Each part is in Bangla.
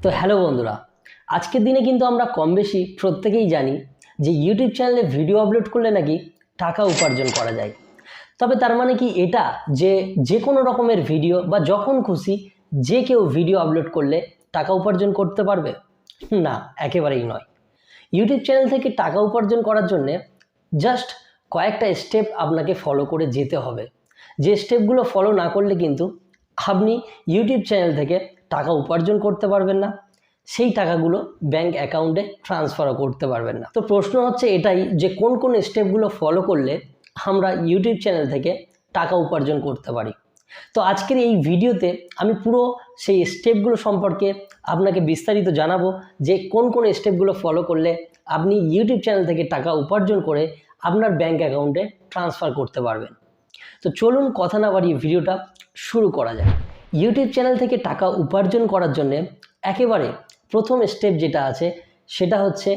তো হ্যালো বন্ধুরা, আজকের দিনে কিন্তু আমরা কম বেশি প্রত্যেকেই জানি যে ইউটিউব চ্যানেলে ভিডিও আপলোড করলে নাকি টাকা উপার্জন করা যায়। তবে তার মানে কি এটা যে যে কোনো রকমের ভিডিও বা যখন খুশি যে কেউ ভিডিও আপলোড করলে টাকা উপার্জন করতে পারবে? না, একেবারেই নয়। ইউটিউব চ্যানেল থেকে টাকা উপার্জন করার জন্যে জাস্ট কয়েকটা স্টেপ আপনাকে ফলো করে যেতে হবে। যে স্টেপগুলো ফলো না করলে কিন্তু আপনি ইউটিউব চ্যানেল থেকে টাকা উপার্জন করতে পারবেন না, সেই টাকাগুলো ব্যাংক অ্যাকাউন্টে ট্রান্সফারও করতে পারবেন না। তো প্রশ্ন হচ্ছে এটাই যে কোন কোন স্টেপগুলো ফলো করলে আমরা ইউটিউব চ্যানেল থেকে টাকা উপার্জন করতে পারি। তো আজকের এই ভিডিওতে আমি পুরো সেই স্টেপগুলো সম্পর্কে আপনাকে বিস্তারিত জানাবো যে কোন কোন স্টেপগুলো ফলো করলে আপনি ইউটিউব চ্যানেল থেকে টাকা উপার্জন করে আপনার ব্যাংক অ্যাকাউন্টে ট্রান্সফার করতে পারবেন। তো চলুন কথা না বাড়িয়ে ভিডিওটা শুরু করা যায়। ইউটিউব চ্যানেল থেকে টাকা উপার্জন করার জন্যে একেবারে প্রথম স্টেপ যেটা আছে সেটা হচ্ছে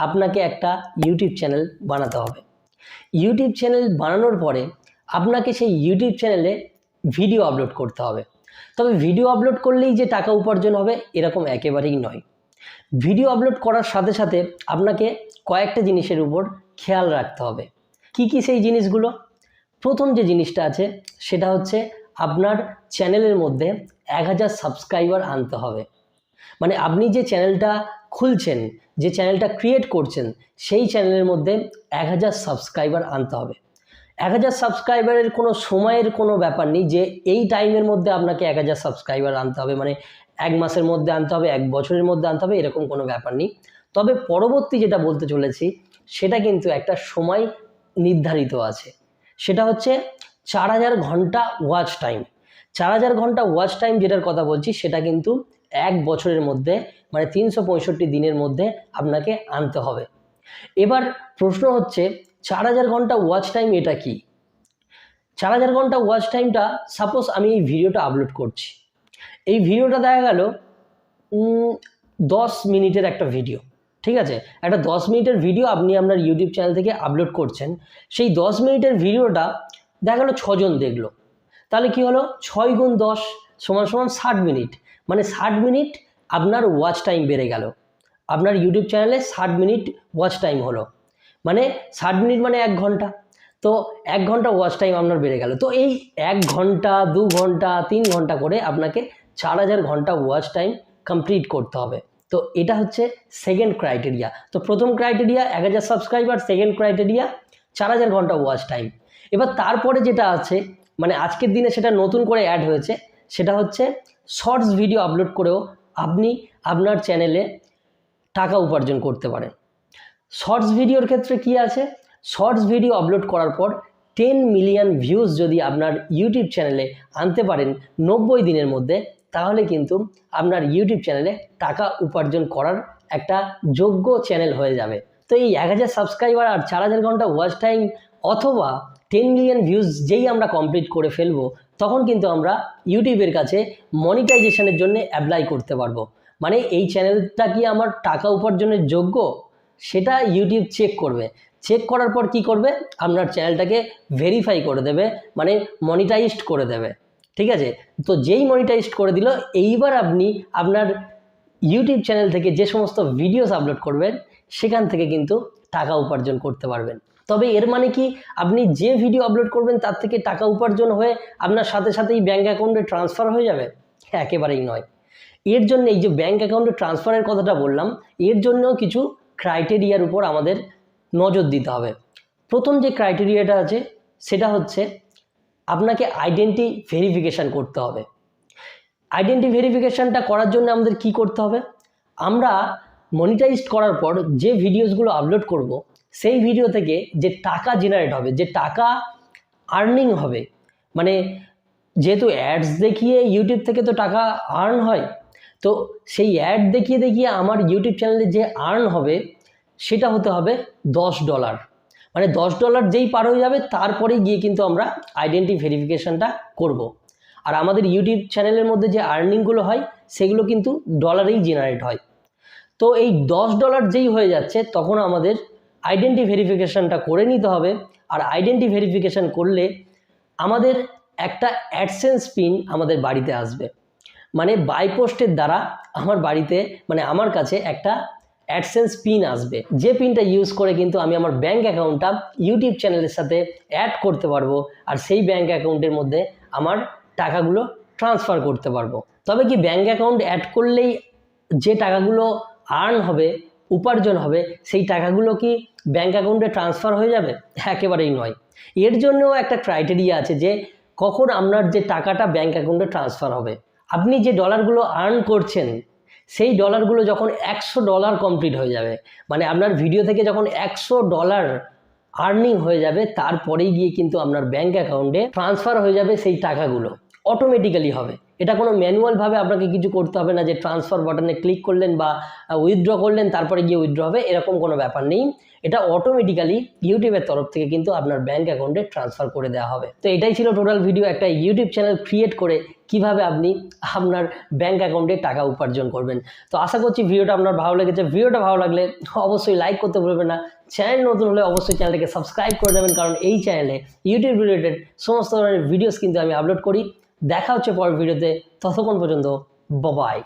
আপনাকে একটা ইউটিউব চ্যানেল বানাতে হবে। ইউটিউব চ্যানেল বানানোর পরে আপনাকে সেই ইউটিউব চ্যানেলে ভিডিও আপলোড করতে হবে। তবে ভিডিও আপলোড করলেই যে টাকা উপার্জন হবে এরকম একেবারেই নয়। ভিডিও আপলোড করার সাথে সাথে আপনাকে কয়েকটা জিনিসের উপর খেয়াল রাখতে হবে। কি কি সেই জিনিসগুলো? প্রথম যে জিনিসটা আছে সেটা হচ্ছে আপনার চ্যানেলের মধ্যে 1000 সাবস্ক্রাইবার আনতে হবে। মানে আপনি যে চ্যানেলটা খুলছেন, যে চ্যানেলটা ক্রিয়েট করছেন, সেই চ্যানেলের মধ্যে 1000 সাবস্ক্রাইবার আনতে হবে। 1000 সাবস্ক্রাইবারের কোনো সময়ের কোনো ব্যাপার নেই যে এই টাইমের মধ্যে আপনাকে 1000 সাবস্ক্রাইবার আনতে হবে, মানে 1 মাসের মধ্যে আনতে হবে, 1 বছরের মধ্যে আনতে হবে, এরকম কোনো ব্যাপার নেই। তবে পরবর্তী যেটা বলতে চলেছি সেটা কিন্তু একটা সময় নির্ধারিত আছে। সেটা হচ্ছে 4000 ঘন্টা ওয়াচ টাইম। 4000 ঘন্টা ওয়াচ টাইম যেটার কথা বলছি সেটা কিন্তু 1 বছরের মধ্যে, মানে 365 দিনের মধ্যে আপনাকে আনতে হবে। এবার প্রশ্ন হচ্ছে 4000 ঘন্টা ওয়াচ টাইম এটা কি? 4000 ঘন্টা ওয়াচ টাইমটা, সাপোজ আমি এই ভিডিওটা আপলোড করছি, এই ভিডিওটা দেখা গেল 10 মিনিটের একটা ভিডিও, ঠিক আছে? একটা 10 মিনিটের ভিডিও আপনি আপনার ইউটিউব চ্যানেল থেকে আপলোড করছেন। সেই 10 মিনিটের ভিডিওটা দেখা গেলো 6 জন দেখলো, তাহলে কি হলো? 6 গুণ 10 সমান সমান 60 মিনিট, মানে 60 মিনিট আপনার ওয়াচ টাইম বেড়ে গেল। আপনার ইউটিউব চ্যানেলে 60 মিনিট ওয়াচ টাইম হলো, মানে 60 মিনিট মানে 1 ঘন্টা। তো 1 ঘন্টা ওয়াচ টাইম আপনার বেড়ে গেল। তো এই 1 ঘন্টা 2 ঘন্টা 3 ঘন্টা করে আপনাকে 4000 ঘন্টা ওয়াচ টাইম কমপ্লিট করতে হবে। তো এটা হচ্ছে সেকেন্ড ক্রাইটেরিয়া। তো প্রথম ক্রাইটেরিয়া 1000 সাবস্ক্রাইবার, সেকেন্ড ক্রাইটেরিয়া 4000 ঘন্টা ওয়াচ টাইম। এবার তারপরে যেটা আছে, মানে আজকের দিনে সেটা নতুন করে অ্যাড হয়েছে, সেটা হচ্ছে শর্টস ভিডিও আপলোড করেও আপনি আপনার চ্যানেলে টাকা উপার্জন করতে পারেন। শর্টস ভিডিওর ক্ষেত্রে কি আছে? শর্টস ভিডিও আপলোড করার পর 10 মিলিয়ন ভিউজ যদি আপনার ইউটিউব চ্যানেলে আনতে পারেন 90 দিনের মধ্যে, তাহলে কিন্তু আপনার ইউটিউব চ্যানেলে টাকা উপার্জন করার একটা যোগ্য চ্যানেল হয়ে যাবে। তো এই 1000 সাবস্ক্রাইবার আর 4000 ঘন্টা ওয়াচ টাইম অথবা 10 মিলিয়ন ভিউজ যেই আমরা কমপ্লিট করে ফেলবো, তখন কিন্তু আমরা ইউটিউবের কাছে মনিটাইজেশনের জন্য অ্যাপ্লাই করতে পারবো। মানে এই চ্যানেলটা কি আমার টাকা উপার্জনের যোগ্য, সেটা ইউটিউব চেক করবে। চেক করার পর কি করবে? আপনার চ্যানেলটাকে ভেরিফাই করে দেবে, মানে মনিটাইজড করে দেবে, ঠিক আছে? তো যেই মনিটাইজড করে দিল, এইবার আপনি আপনার ইউটিউব চ্যানেল থেকে যে সমস্ত ভিডিওস আপলোড করবেন সেখান থেকে কিন্তু টাকা উপার্জন করতে পারবেন। তবে এর মানে কি আপনি যে ভিডিও আপলোড করবেন তার থেকে টাকা উপার্জন হয়ে আপনার সাথে সাথেই ব্যাঙ্ক অ্যাকাউন্টে ট্রান্সফার হয়ে যাবে? একেবারেই নয়। এর জন্য এই যে ব্যাঙ্ক অ্যাকাউন্টে ট্রান্সফারের কথাটা বললাম, এর জন্য কিছু ক্রাইটেরিয়ার উপর আমাদের নজর দিতে হবে। প্রথম যে ক্রাইটেরিয়াটা আছে সেটা হচ্ছে আপনাকে আইডেন্টি ভেরিফিকেশান করতে হবে। আইডেন্টি ভেরিফিকেশানটা করার জন্য আমাদের কি করতে হবে? আমরা মনিটাইজড করার পর যে ভিডিওসগুলো আপলোড করব, সেই ভিডিও থেকে যে টাকা জেনারেট হবে, যে টাকা আর্নিং হবে, মানে যেহেতু অ্যাডস দেখিয়ে ইউটিউব থেকে তো টাকা আর্ন হয়, তো সেই অ্যাড দেখিয়ে দেখিয়ে আমার ইউটিউব চ্যানেলে যে আর্ন হবে সেটা হতে হবে $10। মানে $10 যেই পার হয়ে যাবে তারপরেই গিয়ে কিন্তু আমরা আইডেন্টি ভেরিফিকেশানটা করব। আর আমাদের ইউটিউব চ্যানেলের মধ্যে যে আর্নিংগুলো হয় সেগুলো কিন্তু ডলারেই জেনারেট হয়। তো এই $10 যেই হয়ে যাচ্ছে তখন আমাদের আইডেন্টি ভেরিফিকেশানটা করে নিতে হবে। আর আইডেন্টি ভেরিফিকেশান করলে আমাদের একটা অ্যাডসেন্স পিন আমাদের বাড়িতে আসবে। মানে বাই পোস্টের দ্বারা আমার বাড়িতে মানে আমার কাছে একটা অ্যাডসেন্স পিন আসবে, যে পিনটা ইউজ করে কিন্তু আমি আমার ব্যাঙ্ক অ্যাকাউন্টটা ইউটিউব চ্যানেলের সাথে অ্যাড করতে পারবো, আর সেই ব্যাঙ্ক অ্যাকাউন্টের মধ্যে আমার টাকাগুলো ট্রান্সফার করতে পারবো। তবে কি ব্যাঙ্ক অ্যাকাউন্ট অ্যাড করলেই যে টাকাগুলো আর্ন হবে, উপার্জন হবে, সেই টাকাগুলো কি ব্যাঙ্ক অ্যাকাউন্টে ট্রান্সফার হয়ে যাবে? একেবারেই নয়। এর জন্যও একটা ক্রাইটেরিয়া আছে যে কখন আপনার যে টাকাটা ব্যাঙ্ক অ্যাকাউন্টে ট্রান্সফার হবে। আপনি যে ডলারগুলো আর্ন করছেন সেই ডলারগুলো যখন $100 কমপ্লিট হয়ে যাবে, মানে আপনার ভিডিও থেকে যখন $100 আর্নিং হয়ে যাবে, তারপরেই গিয়ে কিন্তু আপনার ব্যাঙ্ক অ্যাকাউন্টে ট্রান্সফার হয়ে যাবে সেই টাকাগুলো, অটোমেটিক্যালি হবে। এটা কোনো ম্যানুয়ালভাবে আপনাকে কিছু করতে হবে না যে ট্রান্সফার বাটনে ক্লিক করলেন বা উইথড্র করলেন তারপরে গিয়ে উইথড্র হবে, এরকম কোনো ব্যাপার নেই। এটা অটোমেটিক্যালি ইউটিউবের তরফ থেকে কিন্তু আপনার ব্যাঙ্ক অ্যাকাউন্টে ট্রান্সফার করে দেওয়া হবে। তো এটাই ছিল টোটাল ভিডিও, একটা ইউটিউব চ্যানেল ক্রিয়েট করে কিভাবে আপনি আপনার ব্যাঙ্ক অ্যাকাউন্টে টাকা উপার্জন করবেন। তো আশা করছি ভিডিওটা আপনার ভালো লেগেছে। ভিডিওটা ভালো লাগলে অবশ্যই লাইক করতে ভুলবেন না। চ্যানেল নতুন হলে অবশ্যই চ্যানেলটাকে সাবস্ক্রাইব করে দেবেন, কারণ এই চ্যানেলে ইউটিউব রিলেটেড সমস্ত ধরনের ভিডিওস কিন্তু আমি আপলোড করি। দেখা হচ্ছে পরের ভিডিওতে, ততক্ষণ পর্যন্ত বাই।